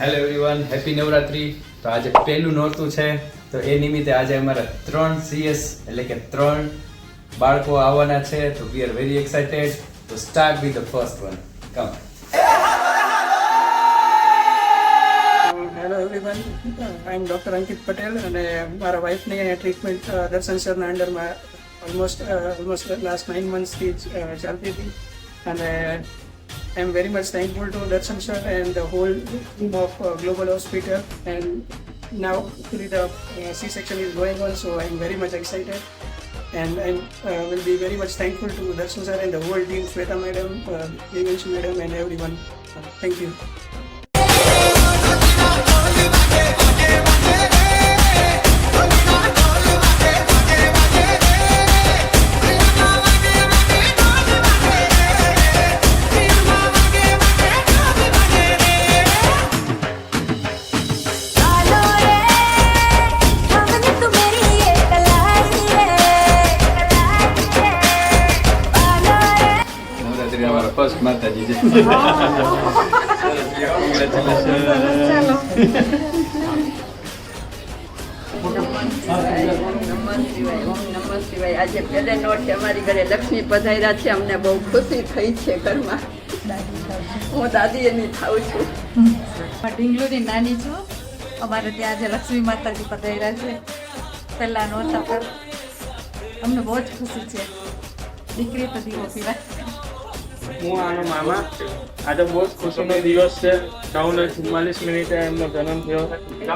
Hello everyone, happy Navratri. તો આજે પહેલું નોરતું છે, તો એ નિમિત્તે આજે અમારા 3 CS એટલે કે 3 બાળકો આવવાના છે. તો વી આર વેરી એક્સાઇટેડ. તો start with the first one. Come. Hello everyone, I am doctor Ankit Patel અને મારા વાઇફની અહીંયા ટ્રીટમેન્ટ દર્શન સરના અંડરમાં ઓલમોસ્ટ લાસ્ટ 9 મંથ્સથી ચાલતી હતી. અને I am very much thankful to Darshan sir and the whole team of Global Hospital. And now actually the C-section is going on, so I am very much excited. And I will be very much thankful to Darshan sir and the whole team, Shweta madam, Devanshi madam and everyone. Thank you. First માતાજી છે. આજે પહેલે not અમારી ઘરે લક્ષ્મી પધાર્યા છે. અમને બહુ ખુશી થઈ છે ઘરમાં. હું દાદી એની થાઉં છું. ઢીંગલુની નાની છું. અમારે ત્યાં આજે લક્ષ્મી માતાજી પધાર્યા છે પહેલા નોરતા પર. અમને બહુ જ ખુશી છે. દીકરી તો દીવો પીવા. હું આનો મામા. આજે બહુ જ ખુશીનો દિવસ છે. 9:44 મિનિટે એમનો જન્મ થયો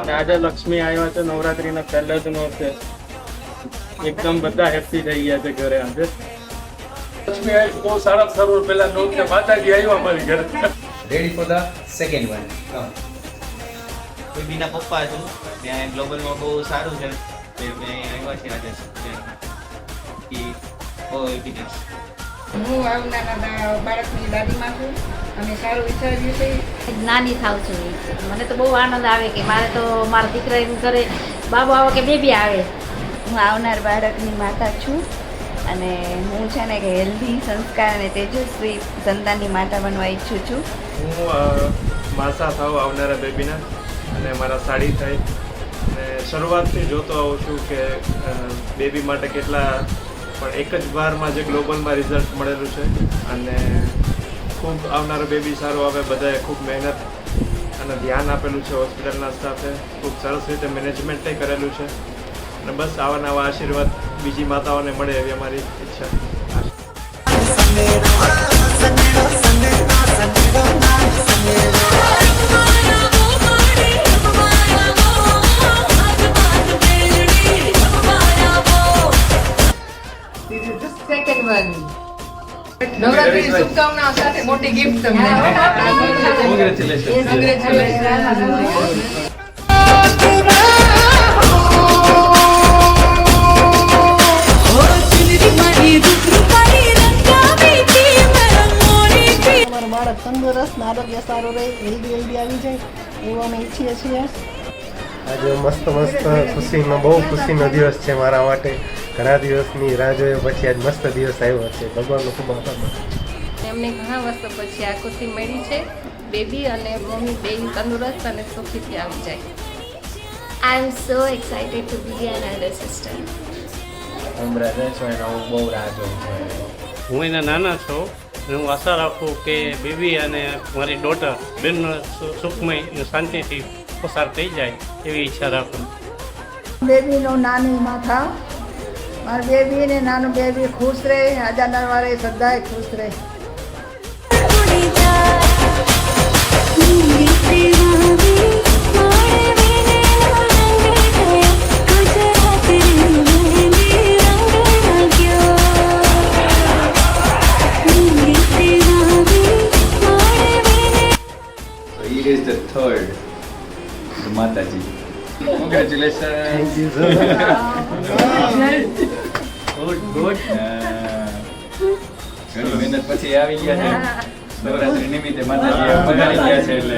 અને આજે લક્ષ્મી આવ્યા છે. નવરાત્રીના પહેલા જ નોરતે એકદમ બધા હેપી થઈ ગયા છે ઘરે. આજે લક્ષ્મી આવી બહુ સારા સારું. પહેલા નોરતે માતાજી આવ્યા અમારી ઘરે. Ready for the second one. Come. કોઈ બીના પપ્પા છું. ત્યાં ગ્લોબલમાં બહુ સારું છે. મેં આવ્યા છે આજે બહુ એવિડન્સ. હું આવનારા બાળકની દાદીમાં છું અને સારું વિચાર્યું છે. નાની થાવ છું. મને તો બહુ આનંદ આવે કે મારે તો મારા દીકરા એમ કરે બાબુ આવે કે બેબી આવે. હું આવનાર બાળકની માતા છું અને હું છે ને કે હેલ્ધી સંસ્કાર અને તેજસ્વી સંતાનની માતા બનવા ઈચ્છું છું. હું માસા થાવ આવનારા બેબીના અને મારા સાડી થાય. અને શરૂઆતથી જોતો આવું છું કે બેબી માટે કેટલા પણ એક જ વારમાં જે ગ્લોબલમાં રિઝલ્ટ મળેલું છે. અને ખૂબ આવનારો બેબી સારો આવે. બધાએ ખૂબ મહેનત અને ધ્યાન આપેલું છે. હોસ્પિટલના સ્ટાફે ખૂબ સરસ રીતે મેનેજમેન્ટે કરેલું છે. અને બસ આવા નવા આશીર્વાદ બીજી માતાઓને મળે એવી અમારી ઈચ્છા. નવરાત્રી શુભકામનાઓ સાથે મોટી ગિફ્ટ તમને. અમારું બાળક તંદુરસ્ત આરોગ્ય સારું રહે, હેલ્ધી આવી જાય એવું અમે ઈચ્છીએ છીએ. આજે મસ્ત ખુશીનો બહુ ખુશીનો દિવસ છે મારા માટે. ઘણા દિવસની રાહ જોયા પછી આજ મસ્ત દિવસ આવ્યો છે. ભગવાનનો ખૂબ આભાર. એમને ઘણા વર્ષો પછી આ ખુશી મળી છે. બેબી અને મમ્મી બે તંદુરસ્ત અને સુખીથી આવી જાય. I am so excited to be an elder sister. હું બ્રધર છું અને હું બહુ રાહ જોઉં છું. હું એના નાના છું અને હું આશા રાખું કે બેબી અને મારી ડોટર બેનનો સુખમય અને શાંતિથી પસાર થઈ જાય એવી ઈચ્છા રાખું. બેબીનો નાની માથા મારી બેબી ને નાનું બેબી ખુશ રહે. આજાના વારે સદાય ખુશ રહે. It is the third માતાજી. Congratulations. Good. ઘણી મહેનત પછી આવી ગયા છે. નવરાત્રી નિમિત્તે માતાજી પધારી ગયા છે એટલે